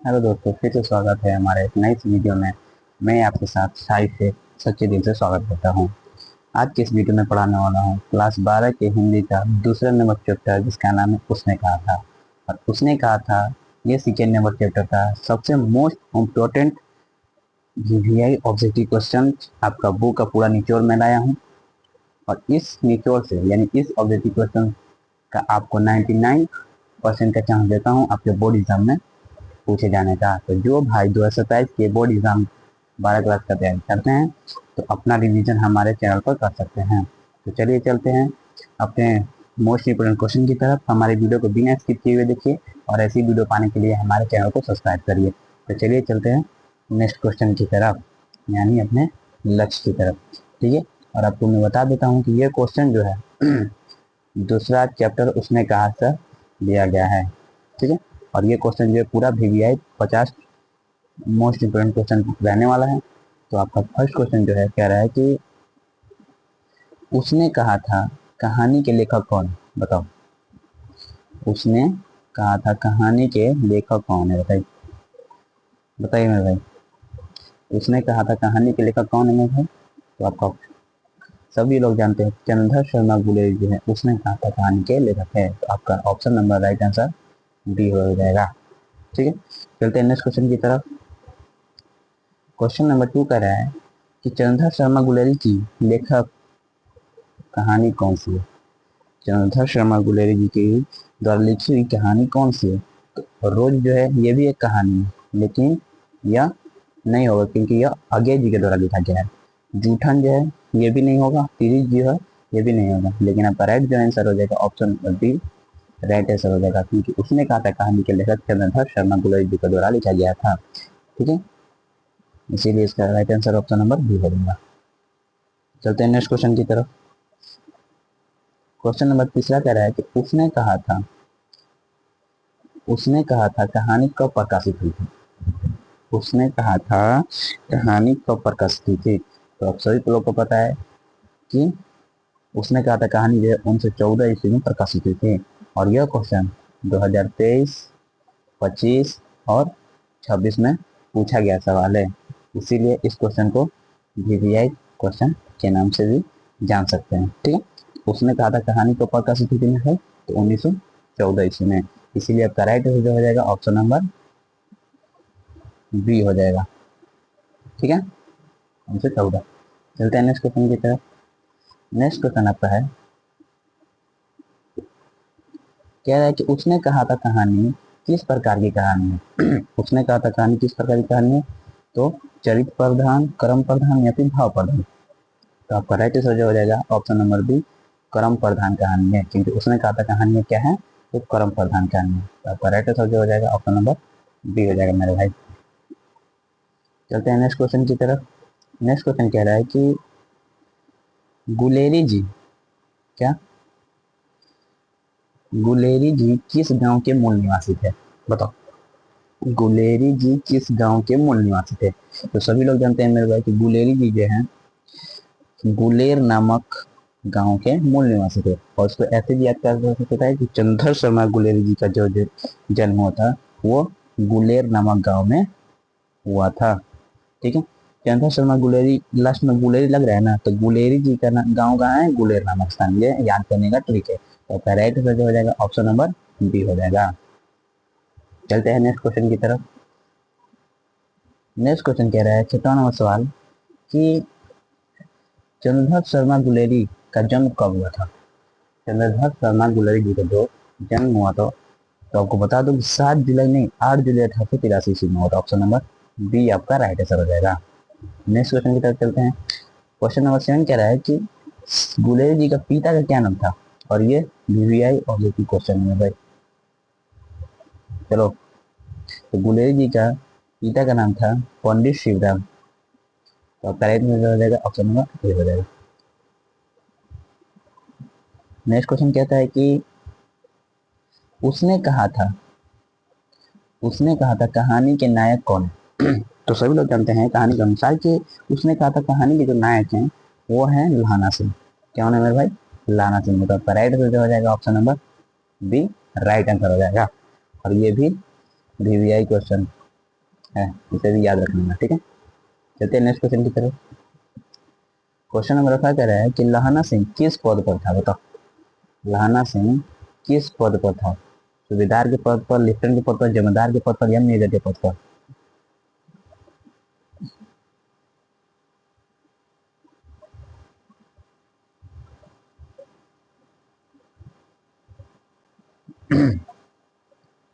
Hello दोस्तों, फिर से स्वागत है हमारे एक नई वीडियो में। मैं आपके साथ साई से सच्चे दिल से स्वागत करता हूं। आज के इस वीडियो में पढ़ाने वाला हूं क्लास 12 के हिंदी का दूसरे नंबर चैप्टर, जिसका नाम है उसने कहा था। और उसने कहा था, ये सेकेंड नंबर चैप्टर का सबसे most important VVI objective question आपका बुक का पूरा निचोड़ में लाया हूँ। और इस निचोड़ से यानी इस ऑब्जेक्टिव क्वेश्चन का आपको 99% का चांस देता हूँ आपके बोर्ड एग्जाम में पूछे जाने का। तो जो भाई 2027 के बोर्ड एग्जाम 12 क्लास का तैयारी करते हैं तो अपना रिवीजन हमारे चैनल पर कर सकते हैं। तो चलिए चलते हैं अपने मोस्ट इंपोर्टेंट क्वेश्चन की तरफ। हमारे वीडियो को बिना स्किप किए हुए देखिए और ऐसी वीडियो पाने के लिए हमारे चैनल को सब्सक्राइब करिए। तो चलिए चलते हैं नेक्स्ट क्वेश्चन की तरफ, यानी अपने लक्ष्य की तरफ। ठीक है, और आपको मैं बता देता हूँ कि ये क्वेश्चन जो है दूसरा चैप्टर उसने कहा से दिया गया है। ठीक है, और ये क्वेश्चन जो है पूरा वीवीआई 50 मोस्ट इम्पोर्टेंट क्वेश्चन रहने वाला है। तो आपका फर्स्ट क्वेश्चन जो है कह रहा है कि उसने कहा था कहानी के लेखक कौन है? बताओ, उसने कहा था कहानी के लेखक कौन है? बताइए बताइए मेरे भाई, उसने कहा था कहानी के लेखक कौन है मेरे भाई? तो आपका सभी लोग जानते हैं चंद्रधर शर्मा गुलेरी जो है उसने कहा था कहानी के लेखक है। तो आपका option number right answer D हो जाएगा। ठीक है, चलते हैं नेक्स्ट क्वेश्चन की तरफ। क्वेश्चन नंबर 2 कह रहा है कि चंद्रधर शर्मा गुलेरी की लेखक कहानी कौन सी है? चंद्रधर शर्मा गुलेरी जी की द्वारा लिखी हुई कहानी कौन सी है? तो रोज जो है ये भी एक कहानी है, लेकिन यह नहीं होगा क्योंकि यह अजय जी के द्वारा लिखा गया है। जूठन जो है ये भी नहीं होगा, सीरीज जो है ये भी नहीं होगा, लेकिन आपका राइट जो आंसर हो जाएगा ऑप्शन बी राइट आंसर हो जाएगा, क्योंकि उसने कहा था कहानी के लेखक चंद्रधर शर्मा गुलेरी जी के द्वारा लिखा गया था। ठीक है, इसीलिए इसका right answer option number B हो जाएगा। चलते हैं नेक्स्ट क्वेश्चन की तरफ। क्वेश्चन नंबर तीसरा कह रहा है कि उसने कहा था कहानी कब प्रकाशित हुई थी? उसने कहा था कहानी कब प्रकाशित हुई थी? तो आप सभी लोगों को पता है कि उसने कहा था कहानी जो है 1914 ईस्वी में प्रकाशित हुई थी। और यह क्वेश्चन 2023, 25 और 26 में पूछा गया सवाल है। इसीलिए इस क्वेश्चन को वीवीआई क्वेश्चन के नाम से भी जान सकते हैं। ठीक है, उसने कहा था कहानी को प्रकाशित हुई थी है तो 1914 ईस्वी में, इसीलिए आपका राइट हो जाएगा ऑप्शन नंबर बी हो जाएगा। ठीक है, 1914। चलते हैं नेक्स्ट क्वेश्चन की तरफ। नेक्स्ट क्वेश्चन आपका है, कह रहा है कि उसने कहा था कहानी किस प्रकार की कहानी है? उसने कहा था कहानी किस प्रकार की कहानी है? तो चरित्र प्रधान, कर्म प्रधान या फिर भाव प्रधान? तो आपका राइट आंसर जो हो जाएगा ऑप्शन नंबर बी कर्म प्रधान कहानी है, क्योंकि उसने कहा था कहानी में क्या है तो कर्म प्रधान कहानी है। तो आपका राइट आंसर जो हो जाएगा ऑप्शन नंबर बी हो जाएगा मेरे भाई। चलते हैं नेक्स्ट क्वेश्चन की तरफ। नेक्स्ट क्वेश्चन कह रहा है कि गुलेरी जी क्या गुलेरी जी किस गांव के मूल निवासी थे? बताओ, गुलेरी जी किस गांव के मूल निवासी थे? तो सभी लोग जानते हैं मेरे भाई कि गुलेरी जी जो है गुलेर नामक गांव के मूल निवासी थे। और उसको ऐसे भी याद कर सकता है कि चंद्रधर शर्मा गुलेरी जी का जो जन्म हुआ था वो गुलेर नामक गांव में हुआ था। ठीक है, चंद्रधर शर्मा गुलेरी, लास्ट में गुलेरी लग रहा है ना, तो गुलेरी जी का गाँव कहाँ है? गुलेर नामक स्थान। ये याद करने का ट्रिक है। तो राइट आंसर जो हो जाएगा ऑप्शन नंबर बी हो जाएगा। चलते हैं नेक्स्ट क्वेश्चन की तरफ। नेक्स्ट क्वेश्चन कह रहा है 6वां नंबर सवाल कि चंद्रधर शर्मा गुलेरी का जन्म कब हुआ था? चंद्रधर शर्मा गुलेरी जी का जो जन्म हुआ था, तो आपको बता दूं कि 7 जुलाई नहीं 8 जुलाई 1883 ईस्वी में हुआ था। ऑप्शन नंबर बी आपका राइट आंसर हो जाएगा। नेक्स्ट क्वेश्चन की तरफ चलते हैं। क्वेश्चन नंबर 7 कह रहा है कि गुलेरी जी का पिता का क्या नाम था? और ये वीवीआई ऑब्जेक्टिव क्वेश्चन है भाई। चलो, तो गुलेरी जी का पिता का नाम था पंडित शिवराम। तो आपका राइट आंसर हो जाएगा ऑप्शन नंबर ए हो जाएगा। नेक्स्ट क्वेश्चन कहता है कि उसने कहा था उसने कहा था कहानी के नायक कौन है? तो सभी लोग जानते हैं कहानी के अनुसार कि उसने कहा था कहानी के जो नायक हैं वो हैं लाना सिंह। क्या होना है मेरे भाई? लाना सिंह। तो आपका राइट आंसर हो जाएगा option number B right answer हो जाएगा। और ये भी वीवीआई क्वेश्चन है, इसे भी याद रखना, ठीक है। चलते हैं नेक्स्ट क्वेश्चन की तरफ। क्वेश्चन नंबर 5 कह रहा है कि लहाना सिंह किस पद पर था, बताओ। लहाना सिंह किस पद पर था? सूबेदार के पद पर, लेफ्टिनेंट के पद पर, जमींदार के पद पर या मेजर के पद पर?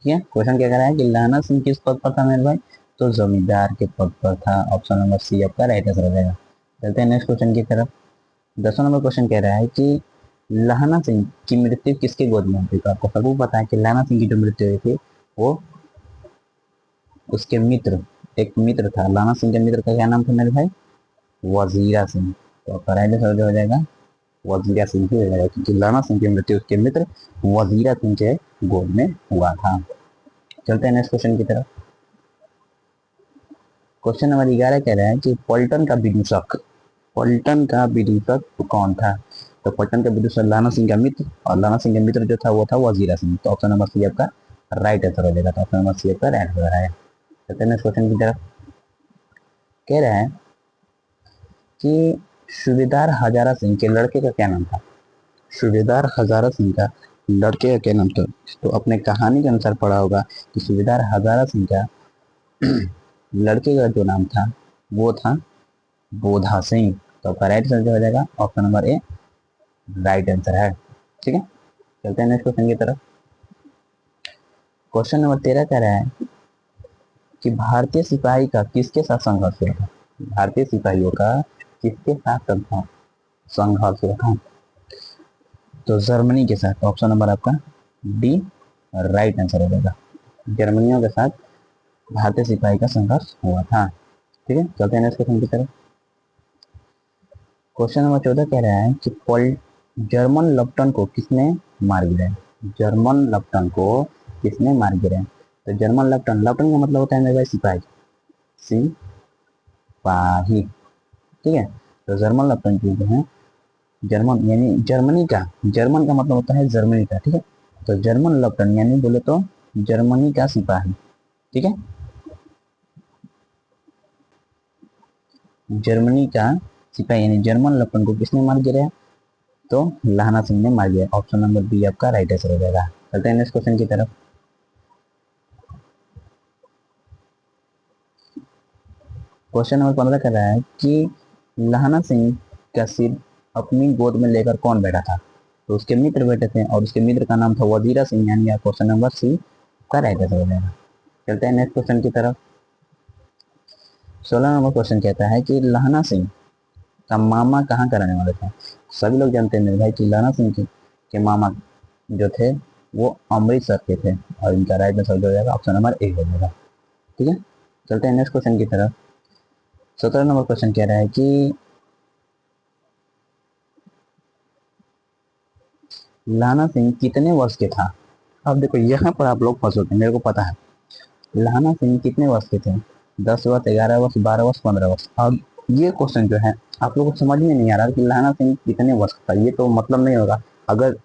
ठीक है, क्वेश्चन क्या कह रहा है कि लहाना सिंह किस पद पर था मेरे भाई? तो जमींदार के पद पर था। ऑप्शन नंबर सी आपका राइट आंसर हो जाएगा। चलते हैं नेक्स्ट क्वेश्चन की तरफ। 10वां नंबर क्वेश्चन कह रहा है कि लहाना सिंह की मृत्यु किसके गोद में हुई? तो आपको सबको पता है कि लहाना सिंह की जो मृत्यु हुई थी वो उसके मित्र, एक मित्र था लहाना सिंह के मित्र का क्या नाम था मेरे भाई? वजीरा सिंह। तो आपका राइट आंसर हो जाएगा वजीरा सिंह ही हो जाएगा, क्योंकि लहाना सिंह की मृत्यु उसके मित्र वजीरा सिंह के गोद में हुआ था। चलते हैं नेक्स्ट क्वेश्चन की तरफ। क्वेश्चन नंबर 11 कह रहा है कि पलटन का विदूषक कौन था? तो पलटन का विदूषक लहाना सिंह का मित्र, और लहाना सिंह का मित्र जो था वो था वजीरा सिंह। तो ऑप्शन नंबर सी आपका राइट आंसर हो जाएगा। तो ऑप्शन नंबर सी आपका राइट आंसर है। चलते हैं नेक्स्ट क्वेश्चन की तरफ। कह रहा है कि सूबेदार हजारा सिंह के लड़के का क्या नाम था? सूबेदार हजारा सिंह का लड़के का क्या नाम था? तो अपने कहानी के अनुसार पढ़ा होगा कि सूबेदार हजारा सिंह का लड़के का जो नाम था वो था बोधा सिंह। तो आपका राइट आंसर हो जाएगा option number A right answer है। ठीक है, चलते हैं नेक्स्ट क्वेश्चन की तरफ। क्वेश्चन नंबर 13 कह रहा है कि भारतीय सिपाही का किसके साथ संघर्ष हुआ था? भारतीय सिपाहियों का किसके साथ संघर्ष हुआ था? तो जर्मनी के साथ। ऑप्शन नंबर आपका डी राइट आंसर हो जाएगा। जर्मनियों के साथ भारतीय सिपाही का संघर्ष हुआ था। ठीक है, चलते हैं नेक्स्ट क्वेश्चन की तरफ। क्वेश्चन नंबर 14 कह रहा है कि जर्मन लेफ्टिनेंट को किसने मार गिराया? जर्मन लेफ्टिनेंट को किसने मार गिराया? तो जर्मन लेफ्टिनेंट, लेफ्टिनेंट का मतलब होता है मेरे भाई सिपाही, सिपाही। ठीक है, तो जर्मन लेफ्टिनेंट जो है, जर्मन यानी जर्मनी का, जर्मन का मतलब होता है जर्मनी का। ठीक है, तो जर्मन लेफ्टिनेंट यानी बोले तो जर्मनी का सिपाही। ठीक है, जर्मनी का सिपाही यानी जर्मन लेफ्टिनेंट को किसने मार गिराया? तो लहाना सिंह ने मार दिया। ऑप्शन नंबर बी आपका राइट आंसर हो जाएगा। चलते हैं नेक्स्ट क्वेश्चन की तरफ। क्वेश्चन नंबर 15 कर रहा है कि लहाना सिंह का सिर अपनी गोद में लेकर कौन बैठा था? तो उसके मित्र बैठे थे, और उसके मित्र का नाम था वजीरा सिंह, यानी क्वेश्चन नंबर सी का राइट आंसर हो जाएगा। चलते हैं नेक्स्ट क्वेश्चन की तरफ। 16 नंबर क्वेश्चन कहता है कि लहाना सिंह का मामा कहाँ का रहने वाले थे? सभी लोग जानते हैं मेरे भाई कि लहाना सिंह के मामा जो थे वो अमृतसर के थे, और इनका राइट आंसर हो जाएगा ऑप्शन नंबर ए हो जाएगा। ठीक है, चलते हैं नेक्स्ट क्वेश्चन की तरफ। 17 नंबर क्वेश्चन कह रहा है कि लहाना सिंह कितने वर्ष के था? अब देखो यहाँ पर आप लोग फंसोगे, मेरे को पता है। लहाना सिंह कितने वर्ष के थे? 10 वर्ष, 11 वर्ष, 12 वर्ष, 15 वर्ष। अब ये क्वेश्चन जो है आप लोगों को समझ में नहीं आ रहा कि लहाना सिंह कितने वर्ष का था। ये तो मतलब नहीं होगा। अगर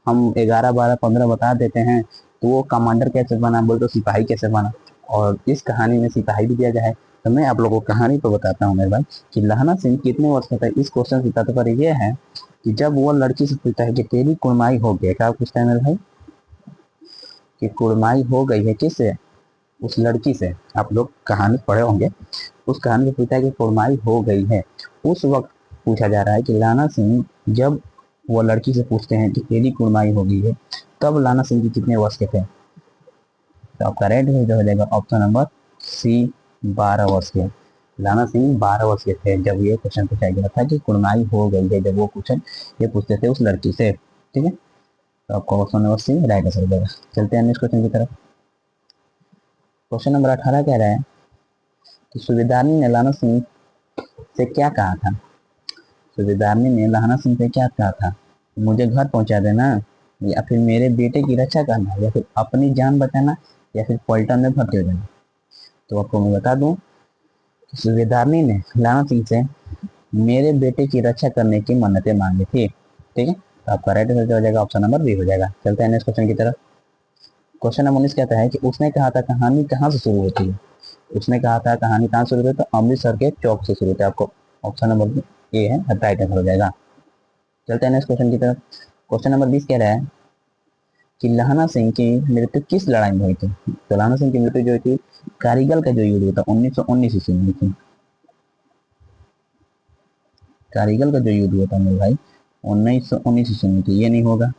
हम 11, 12, 15 बता देते हैं तो वो कमांडर कैसे बना, बोल तो सिपाही कैसे बना। और इस कहानी में सिपाही भी दिया गया है। तो मैं आप लोगों को कहानी तो बताता हूँ मेरे भाई कि लहाना सिंह कितने वर्ष का था। इस क्वेश्चन से तात्पर्य यह है कि जब वो लड़की से पूछता है कि तेरी कुड़माई हो गई, क्या पूछता है मेरे भाई कि कुड़माई हो गई है किससे? उस लड़की से। आप लोग कहानी पढ़े होंगे, उस कहानी में पूछा है कि कुड़माई हो गई है। उस वक्त पूछा जा रहा है कि लहाना सिंह जब वो लड़की से पूछते हैं कि तेरी कुड़माई हो गई है, तब लहाना सिंह जी कितने वर्ष के थे? तो आपका राइट आंसर हो जाएगा ऑप्शन नंबर सी 12 वर्ष के। लहाना सिंह 12 वर्ष के थे जब ये क्वेश्चन पूछा गया था कि कुड़माई हो गई है, जब वो क्वेश्चन ये पूछते थे उस लड़की से। ठीक है, तो आपको option number C right answer हो जाएगा। चलते हैं नेक्स्ट क्वेश्चन की तरफ। क्वेश्चन नंबर 18 कह रहा है कि सूबेदारनी ने लहाना सिंह से क्या कहा था? सूबेदारनी ने लहाना सिंह से क्या कहा था? मुझे घर पहुंचा देना, या फिर मेरे बेटे की रक्षा करना, या फिर अपनी जान बचाना, या फिर पलटन में भर्ती हो जाना। तो आपको मैं बता दूं कि सूबेदारनी ने लहाना सिंह से मेरे बेटे की रक्षा करने की मन्नतें मांगी थी। ठीक है, तो आपका राइट आंसर हो जाएगा ऑप्शन नंबर बी हो जाएगा। चलते हैं नेक्स्ट क्वेश्चन की तरफ। क्वेश्चन नंबर 19 कहता है कि उसने कहा था कहानी कहाँ से शुरू होती है? उसने कहा था कहानी कहाँ शुरू होती है, तो अमृतसर के चौक से शुरू होता है। आपको ऑप्शन नंबर ए है राइट आंसर हो जाएगा। चलते हैं नेक्स्ट क्वेश्चन की तरफ। क्वेश्चन नंबर 20 कह रहा है कि लहना सिंह की मृत्यु किस लड़ाई में हुई थी। तो लहना सिंह की मृत्यु जो हुई थी कारगिल का जो युद्ध हुआ था 1919 ईस्वी में हुई थी। कारगिल का जो युद्ध हुआ था मेरे भाई 1919 ईस्वी में थी, ये नहीं होगा।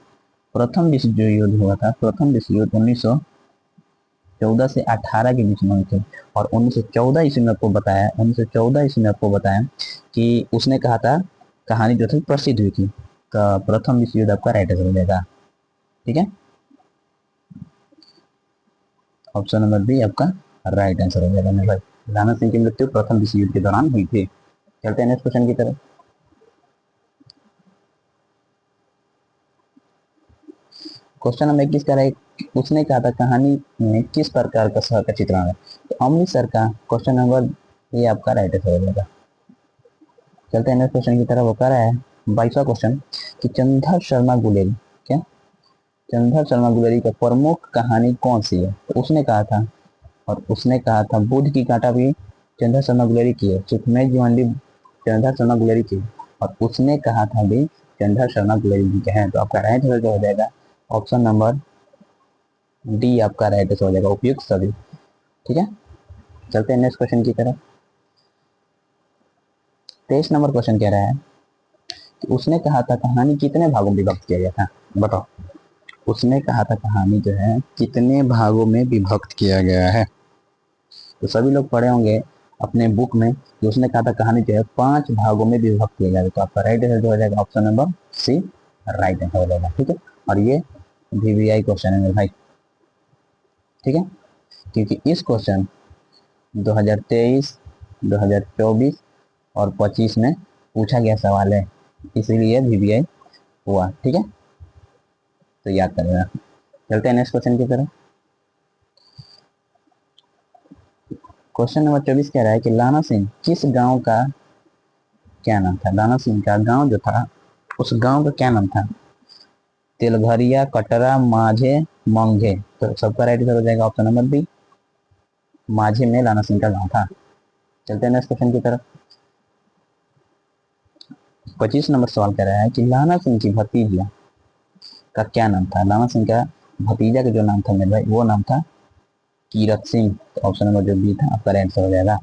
प्रथम विश्व जो युद्ध हुआ था, प्रथम विश्व युद्ध 1914 से 18 के बीच में हुई थी। और 1914 ईस्वी में आपको बताया, 1914 ईस्वी में आपको बताया कि उसने कहा था कहानी जो थी प्रसिद्ध हुई थी। तो प्रथम विश्व युद्ध आपका राइट आंसर हो जाएगा। ठीक है, ऑप्शन नंबर बी आपका राइट आंसर हो जाएगा मेरे भाई। लहना सिंह की मृत्यु प्रथम विश्व युद्ध के दौरान हुई थी। चलते हैं नेक्स्ट क्वेश्चन की तरफ। क्वेश्चन नंबर 21 का है उसने कहा था कहानी में किस प्रकार का शहर का चित्रण है। तो अमृतसर का क्वेश्चन नंबर ये आपका राइट आंसर हो जाएगा। चलते हैं नेक्स्ट क्वेश्चन की तरफ। वो कह रहा है 22वां क्वेश्चन कि चंद्र शर्मा गुलेरी, क्या चंद्र शर्मा गुलेरी का प्रमुख कहानी कौन सी है। तो उसने कहा था, और उसने कहा था बुद्ध की कांटा भी चंद्र शर्मा गुलेरी की है, सुखमय जीवन भी चंद्र शर्मा गुलेरी की है, और उसने कहा था भी चंद्र शर्मा गुलेरी जी के हैं। तो आपका राइट आंसर हो जाएगा ऑप्शन नंबर डी आपका राइट आंसर हो जाएगा, उपयुक्त सभी। ठीक है, चलते हैं नेक्स्ट क्वेश्चन की तरफ। 23 नंबर क्वेश्चन कह रहा है कि उसने कहा था कहानी कितने भागों में विभक्त किया गया था। बताओ, उसने कहा था कहानी जो है कितने भागों में विभक्त किया गया है। तो सभी लोग पढ़े होंगे अपने बुक में कि उसने कहा था कहानी जो है 5 भागों में विभक्त किया गया। तो आपका राइट आंसर हो जाएगा option number C right answer हो जाएगा। ठीक है, और ये वीवीआई क्वेश्चन है मेरे भाई। ठीक है, क्योंकि इस क्वेश्चन 2023, 2024 और 25 में पूछा गया सवाल है, इसीलिए वीवीआई हुआ। ठीक है, तो याद करेगा। चलते हैं नेक्स्ट क्वेश्चन की तरफ। क्वेश्चन नंबर 24 कह रहा है कि लाना सिंह किस गांव का क्या नाम था। लाना सिंह का गांव जो था उस गांव का क्या नाम था। तेलघरिया, कटरा, माझे, मंगे। तो सबका राइट आंसर हो जाएगा ऑप्शन नंबर बी, माझे में लाना सिंह का गांव था। चलते हैं नेक्स्ट क्वेश्चन की तरफ। 25 नंबर सवाल कह रहा है कि लाना सिंह की भतीजा का क्या नाम था। लाना सिंह का भतीजा का जो नाम था मेरे भाई वो नाम था कीरत सिंह। तो ऑप्शन नंबर जो बी था आपका राइट आंसर हो जाएगा।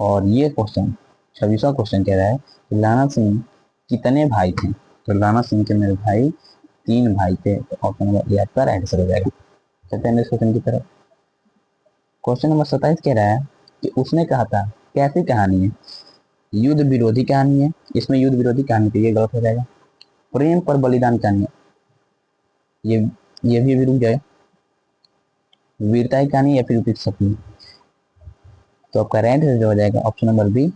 और ये क्वेश्चन 26वां क्वेश्चन कह रहा है कि लाना सिंह कितने भाई थे। तो लाना सिंह के मेरे भाई 3 भाई थे। तो ऑप्शन नंबर ए आपका राइट आंसर हो जाएगा। चलते हैं नेक्स्ट क्वेश्चन की तरफ। क्वेश्चन नंबर 27 कह रहा है कि उसने कहा था कैसी कहानी है। युद्ध विरोधी कहानी है, इसमें युद्ध विरोधी कहानी तो ये गलत हो जाएगा। प्रेम पर बलिदान कहानी है, ये भी रुक जाए। वीरता की कहानी या फिर उपयुक्त सपनी। तो आपका राइट आंसर हो जाएगा ऑप्शन नंबर बी,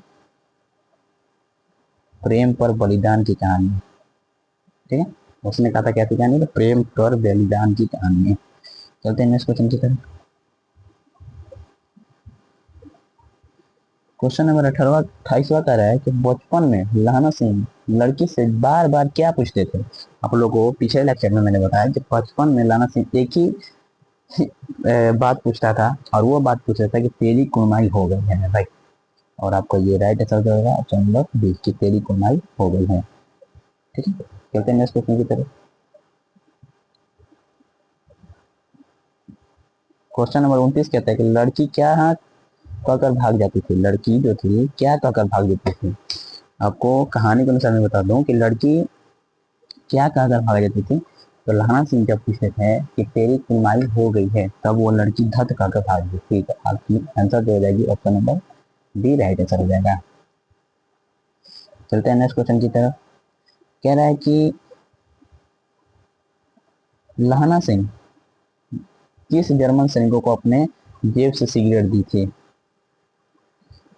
प्रेम पर बलिदान की कहानी। ठीक है, उसने कहा था कैसी कहानी, तो प्रेम पर बलिदान की कहानी है। चलते हैं नेक्स्ट क्वेश्चन की तरफ। क्वेश्चन नंबर 28वां कह रहा है कि बचपन में लहना सिंह लड़की से बार बार क्या पूछते थे। आप लोगों को पिछले लेक्चर में मैंने बताया कि बचपन में लहना सिंह एक ही बात पूछता था, और वो बात पूछ रहा था कि तेरी कुर्माई हो गई है भाई। और आपको ये राइट आंसर होगा ऑप्शन नंबर बी की तेरी कुर्माई हो गई है। ठीक है, चलते हैं नेक्स्ट क्वेश्चन की तरफ। क्वेश्चन नंबर 29 कहता है कि लड़की क्या कहकर भाग जाती थी। लड़की जो थी क्या कहकर भाग जाती थी। आपको कहानी के अनुसार मैं बता दूं कि लड़की क्या कहकर भाग जाती थी। तो लहना सिंह जब पूछते थे कि तेरी कुमाई हो गई है, तब वो लड़की धत कहकर भाग गई थी। तो आपकी आंसर जो हो जाएगी option number D right answer हो जाएगा। चलते हैं नेक्स्ट क्वेश्चन की तरफ। कह रहा है कि लहना सिंह किस जर्मन सैनिकों को अपने जेब से सिगरेट दी थी।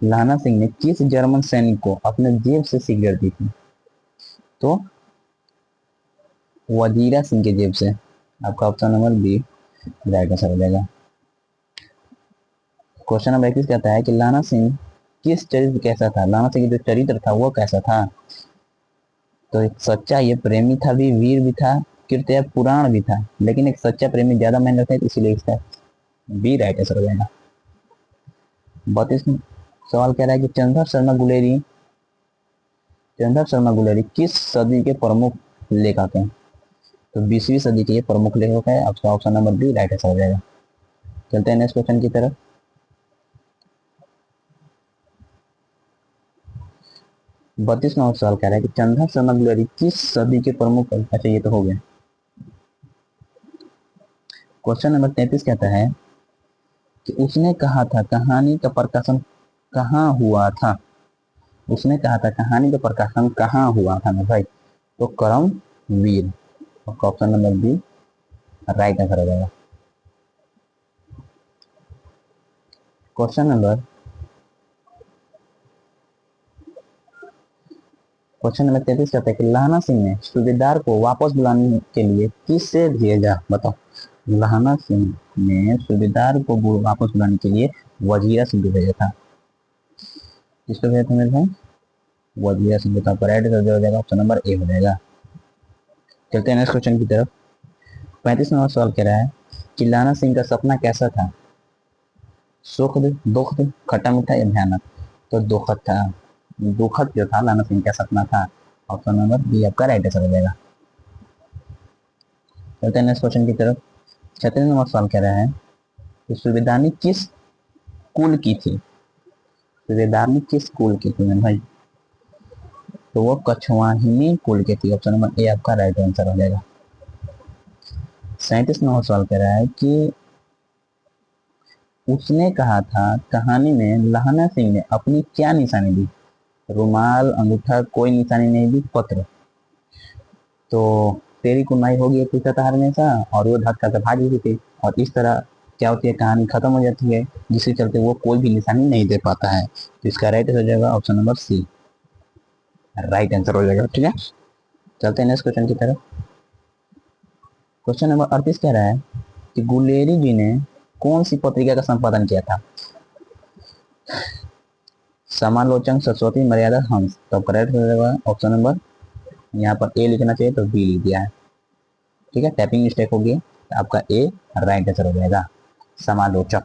लहना सिंह ने किस जर्मन सैनिक को अपने जेब से सिगरेट दी थी। तो वजीरा सिंह के जेब से। आपका option number B right answer हो जाएगा। क्वेश्चन नंबर 21 कहता है कि लाना सिंह किस चरित्र कैसा था। लाना सिंह जो चरित्र था वो कैसा था। तो एक सच्चा ये प्रेमी था भी, वीर भी था, कृत्य पुराण भी था। लेकिन एक सच्चा प्रेमी ज्यादा मेहनत है, इसीलिए इसका बी राइट आंसर हो जाएगा। 32 सवाल कह रहा है कि चंद्र शर्मा गुलेरी किस सदी के प्रमुख लेखक हैं? तो 20वीं सदी के ये प्रमुख लेखक है। आपका option number B right answer हो जाएगा। चलते हैं नेक्स्ट क्वेश्चन की तरफ। 32वां सवाल कह रहा है कि चंद्र शर्मा गुलेरी किस सदी के प्रमुख, अच्छा ये तो हो गया। क्वेश्चन नंबर 33 कहता है कि उसने कहा था कहानी का प्रकाशन कहाँ हुआ था? उसने कहा था कहानी का प्रकाशन कहाँ हुआ था मेरे भाई? तो करमवीर। आपका option number B right answer हो जाएगा। क्वेश्चन नंबर 33 कहता है कि लाना सिंह ने सूबेदार को वापस बुलाने के लिए किससे भेजा? बताओ। लाना सिंह ने सूबेदार को वापस बुलाने के लिए वजीरा सिंह को भेजा था। किसको भेजा था मेरे भाई? वजीरा सिंह को। तो राइट आंसर हो जाएगा, ऑप्शन नंबर ए हो जाएगा। चलते हैं नेक्स्ट क्वेश्चन की तरफ। 35वां सवाल कह रहा है कि लाना सिंह का सपना कैसा था? सुखद, दुखद, खट्टा मीठा या भयानक? तो दुखद था। दुखद जो था लाना सिंह का सपना था। ऑप्शन नंबर बी आपका राइट आंसर हो जाएगा। चलते हैं नेक्स्ट क्वेश्चन की तरफ। 36वां सवाल कह रहा है कि सूबेदारनी किस कुल की थी? सूबेदारनी किस कुल की थी मेरे भाई? तो वो कछवाहिनी कुल की थी। ऑप्शन नंबर ए आपका राइट आंसर हो जाएगा। 37वां सवाल कह रहा है कि उसने कहा था कहानी में लाना सिंह ने अपनी क्या निशानी दी? रुमाल, अंगूठा, कोई निशानी नहीं दी, पत्र। तो तेरी कुमाई होगी पूछा था हमेशा, और वो धक्का से भाग गई थी। और इस तरह क्या होती है, कहानी खत्म हो जाती है, जिसके चलते वो कोई भी निशानी नहीं दे पाता है। तो इसका राइट हो जाएगा option number C, right answer हो जाएगा। ठीक है, चलते हैं नेक्स्ट क्वेश्चन की तरफ। क्वेश्चन नंबर 38 कह रहा है कि गुलेरी जी ने कौन सी पत्रिका का संपादन किया था? समालोचन, सरस्वती, मर्यादा, हंस। तो करेक्ट हो जाएगा ऑप्शन नंबर, यहाँ पर ए लिखना चाहिए तो बी लिख दिया है। ठीक है, टाइपिंग मिस्टेक होगी, तो आपका ए राइट आंसर हो जाएगा, समालोचक।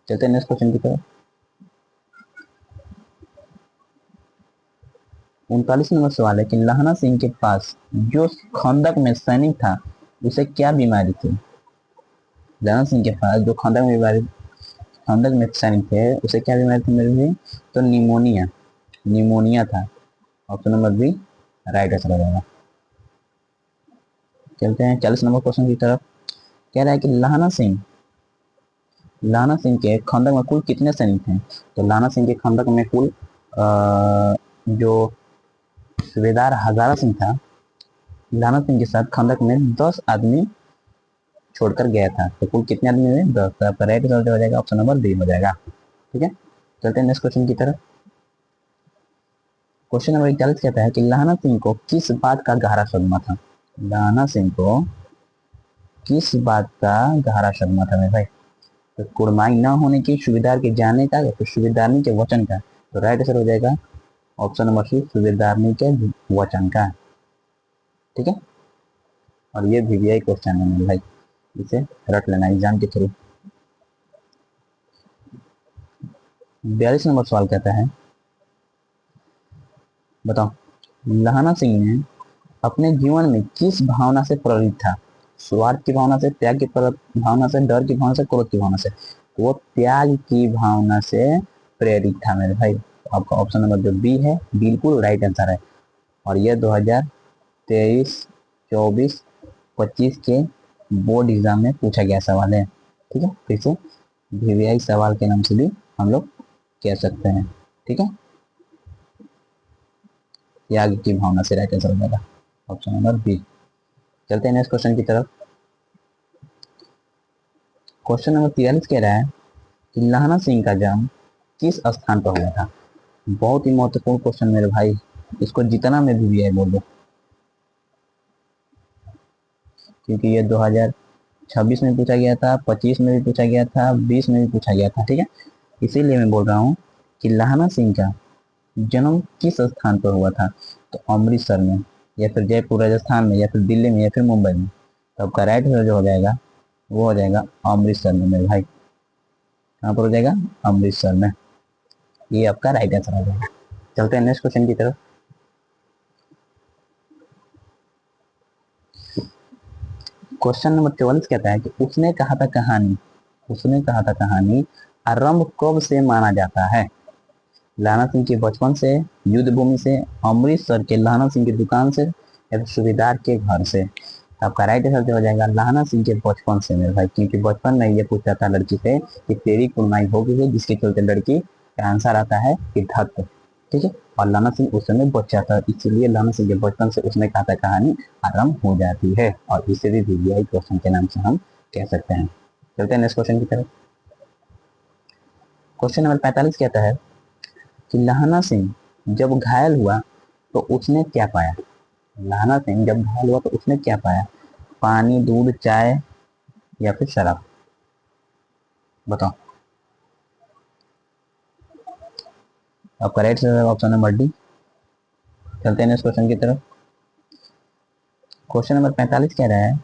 चलते हैं नेक्स्ट क्वेश्चन की तरफ। 39 नंबर सवाल है कि लाना सिंह के पास जो खंदक में सैनिक था उसे क्या बीमारी थी? लाना सिंह के पास जो खंदक में सैनिक थे उसे क्या बीमारी थी मेरे भी? तो निमोनिया था। Option number B right answer हो जाएगा। चलते हैं 40 नंबर क्वेश्चन की तरफ। कह रहा है कि लाना सिंह के खंदक में कुल कितने सैनिक थे? तो लाना सिंह के खंदक में कुल जो सूबेदार हजारा सिंह था, लाना सिंह के साथ खंदक में 10 आदमी छोड़कर गया था। तो कुल कितने आदमी हुए? 10। तो आपका राइट आंसर हो जाएगा, ऑप्शन नंबर बी हो जाएगा। ठीक है, चलते हैं नेक्स्ट क्वेश्चन की तरफ। क्वेश्चन नंबर 41 कहता है कि लाना सिंह को किस बात का गहरा सदमा था? लाना सिंह को किस बात का गहरा सदमा था मेरे भाई? तो कुड़माई न होने की, सूबेदार के जाने का, या फिर सूबेदारनी के वचन का। तो राइट आंसर हो जाएगा ऑप्शन नंबर सी, सूबेदारनी के वचन का। ठीक है, और ये VVI क्वेश्चन है मेरे भाई, इसे रट लेना एग्जाम के थ्रू। 42 नंबर सवाल कहता है, बताओ, लाना सिंह ने अपने जीवन में किस भावना से प्रेरित था? स्वार्थ की भावना से, त्याग की भावना से, डर की भावना से, क्रोध की भावना से? तो वो त्याग की भावना से प्रेरित था मेरे भाई। तो आपका ऑप्शन नंबर जो बी है बिल्कुल राइट आंसर है। और ये 2023, 24, 25 के बोर्ड एग्जाम में पूछा गया सवाल है। ठीक है, फिर से VVI सवाल के नाम से भी हम लोग कह सकते हैं। ठीक है, त्याग की भावना से राइट आंसर हो जाएगा, ऑप्शन नंबर बी। चलते हैं नेक्स्ट क्वेश्चन की तरफ। क्वेश्चन नंबर 43 कह रहा है कि लाना सिंह का जन्म किस स्थान पर हुआ था? बहुत ही महत्वपूर्ण क्वेश्चन मेरे भाई, इसको जितना में VVI बोल दो, क्योंकि ये 2026 में पूछा गया था, 25 में भी पूछा गया था, 20 में भी पूछा गया था। ठीक है, इसीलिए मैं बोल रहा हूँ कि लाना सिंह का जन्म किस स्थान पर हुआ था? तो अमृतसर में, या फिर जयपुर राजस्थान में, या फिर दिल्ली में, या फिर मुंबई में। तो आपका राइट जो हो जाएगा वो हो जाएगा अमृतसर में मेरे भाई। कहाँ पर हो जाएगा? अमृतसर में। ये आपका राइट आंसर हो जाएगा। चलते हैं नेक्स्ट क्वेश्चन की तरफ। क्वेश्चन नंबर 44 कहता है कि उसने कहा था कहानी आरंभ कब से माना जाता है? लाना सिंह के बचपन से, युद्ध भूमि से, अमृतसर के लाना सिंह की दुकान से, या फिर सूबेदार के घर से? तो आपका राइट आंसर जो हो जाएगा लाना सिंह के बचपन से मेरे भाई, क्योंकि बचपन में ये पूछा था लड़की से कि तेरी कुलनाई हो गई है, जिसके चलते लड़की का आंसर आता है सिद्धार्थ। ठीक है, और लाना सिंह उस समय बच्चा था, इसलिए लाना सिंह के बचपन से उसने कहा था कहानी आरंभ हो जाती है, और इसे भी वीवीआई क्वेश्चन के नाम से हम कह सकते हैं। चलते हैं नेक्स्ट क्वेश्चन की तरफ। क्वेश्चन नंबर 45 कहता है कि लहाना सिंह जब घायल हुआ तो उसने क्या पाया? लहाना सिंह जब घायल हुआ तो उसने क्या पाया? पानी, दूध, चाय, या फिर शराब? बताओ। आपका राइट ऑप्शन नंबर डी। चलते हैं नेक्स्ट क्वेश्चन की तरफ। क्वेश्चन नंबर 45 कह रहा है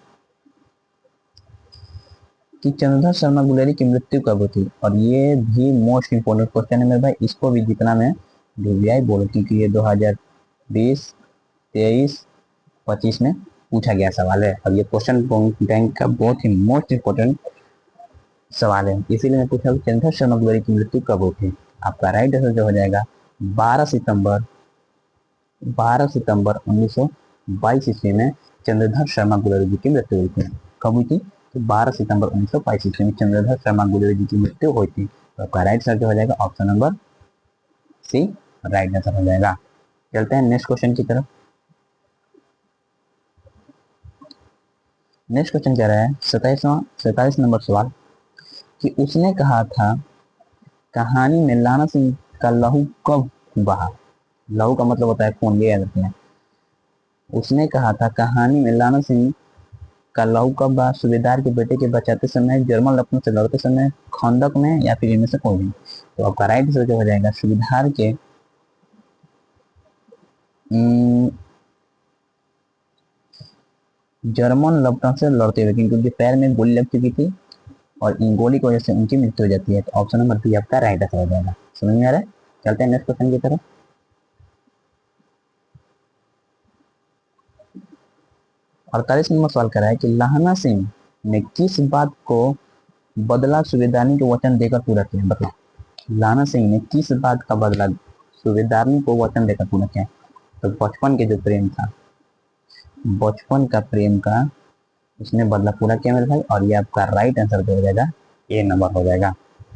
कि चंद्रधर शर्मा गुलेरी की मृत्यु कब हुई थी? और ये भी मोस्ट इंपोर्टेंट क्वेश्चन है मेरे भाई, इसको भी जितना मैं वीवीआई बोलूँ, क्योंकि ये 2020, 23, 25 में पूछा गया सवाल है, और ये क्वेश्चन बैंक का बहुत ही मोस्ट इंपोर्टेंट सवाल है, इसीलिए मैं पूछा कि चंद्रधर शर्मा गुलेरी की मृत्यु कब हुई थी? आपका राइट आंसर जो हो जाएगा 12 सितंबर 1922 ईस्वी में चंद्रधर शर्मा गुलेरी जी की मृत्यु हुई थी। कब हुई थी? तो 12 सितंबर 1922 ईस्वी में चंद्रधर शर्मा गुलेरी जी की मृत्यु हुई थी। तो आपका राइट आंसर जो हो जाएगा option number C right answer हो जाएगा। चलते हैं नेक्स्ट क्वेश्चन की तरफ। नेक्स्ट क्वेश्चन कह रहा है 27 नंबर सवाल कि उसने कहा था कहानी में लाना सिंह का लहू कब बहा? लहू का मतलब होता है खून, ये याद रखना। उसने कहा था कहानी में लाना सिंह का लहू कब बहा? सूबेदार के बेटे के बचाते समय, जर्मन लपटों से लड़ते समय, खंदक में, या फिर इनमें से कोई नहीं? तो आपका राइट आंसर जो हो जाएगा सूबेदार के जर्मन लपटों से लड़ते हुए, क्योंकि उनके पैर में गोली लग चुकी थी और इन गोली की वजह से उनकी मृत्यु हो जाती है। तो ऑप्शन नंबर बी आपका राइट आंसर हो जाएगा। समझ में आ रहा है? चलते हैं नेक्स्ट क्वेश्चन की तरफ। 48 नंबर सवाल कर रहा है कि लाहना सिंह ने किस बात को बदला सूबेदारनी को वचन देकर पूरा किया? बताओ, लाना सिंह ने किस बात का बदला सूबेदारनी को वचन देकर पूरा किया? तो बचपन के जो प्रेम था, बचपन का प्रेम का उसने बदला पूरा किया मेरे भाई, और ये आपका राइट आंसर हो जाएगा, ए नंबर हो जाएगा।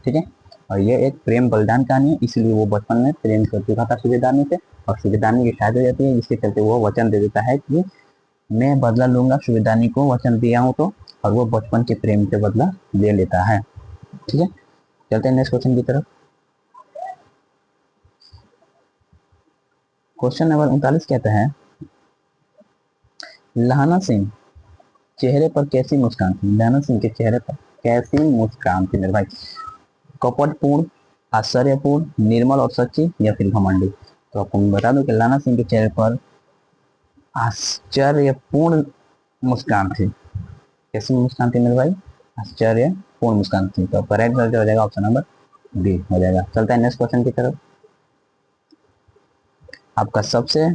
ठीक है, और ये एक प्रेम बलिदान कहानी है, इसलिए वो बचपन में प्रेम कर चुका था सूबेदारनी से, और सूबेदारनी की शादी हो जाती है, जिसके चलते वो वचन दे देता है कि मैं बदला लूंगा, सूबेदारनी को वचन दिया हूँ तो, और वो बचपन के प्रेम से बदला ले लेता है। ठीक है, चलते हैं नेक्स्ट क्वेश्चन की तरफ। क्वेश्चन नंबर 39 कहता है लहाना सिंह चेहरे पर कैसी मुस्कान थी? लहाना सिंह के चेहरे पर कैसी मुस्कान थी मेरे भाई? कपटपूर्ण, आश्चर्यपूर्ण, निर्मल और सच्ची, या फिर घमंडी? तो आपको मैं बता दूं कि लाना सिंह के चेहरे पर आश्चर्यपूर्ण मुस्कान थी। कैसी मुस्कान थी मेरे भाई? आश्चर्यपूर्ण मुस्कान थी। तो आपका राइट आंसर हो जाएगा ऑप्शन नंबर बी हो जाएगा। चलता है नेक्स्ट क्वेश्चन की तरफ। आपका सबसे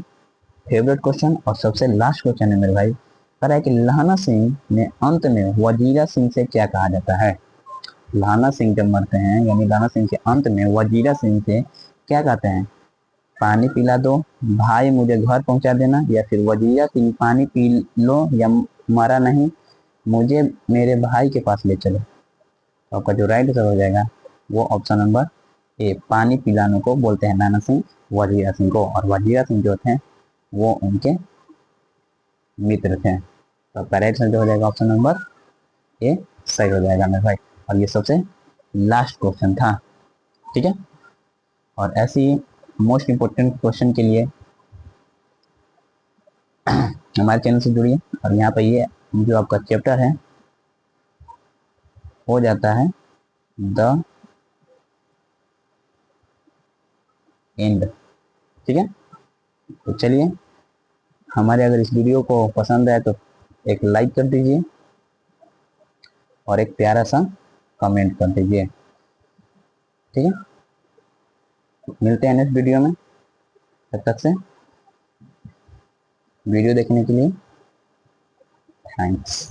फेवरेट क्वेश्चन और सबसे लास्ट क्वेश्चन है मेरे भाई, कह रहा है कि लहाना सिंह ने अंत में वजीरा सिंह से क्या कहा जाता है? लहाना सिंह जब मरते हैं, यानी लहाना सिंह के अंत में वजीरा सिंह से क्या कहते हैं? पानी पिला दो, भाई मुझे घर पहुंचा देना, या फिर वजीरा सिंह पानी पी लो या मरा नहीं, मुझे मेरे भाई के पास ले चलो? तो आपका जो राइट आंसर हो जाएगा वो ऑप्शन नंबर ए, पानी पिलाने को बोलते हैं नाना सिंह वजीरा सिंह को, और वजीरा सिंह जो थे वो उनके मित्र थे। तो आपका राइट आंसर जो हो जाएगा ऑप्शन नंबर ए सही हो जाएगा मेरे भाई, और ये सबसे लास्ट क्वेश्चन था। ठीक है, और ऐसी मोस्ट इंपोर्टेंट क्वेश्चन के लिए हमारे चैनल से जुड़िए, और यहाँ पर ये जो आपका चैप्टर है हो जाता है द एंड। ठीक है, तो चलिए, हमारे अगर इस वीडियो को पसंद आए तो एक लाइक कर दीजिए, और एक प्यारा सा कमेंट कर दीजिए। ठीक है, मिलते हैं नेक्स्ट वीडियो में। तब तक से वीडियो देखने के लिए थैंक्स।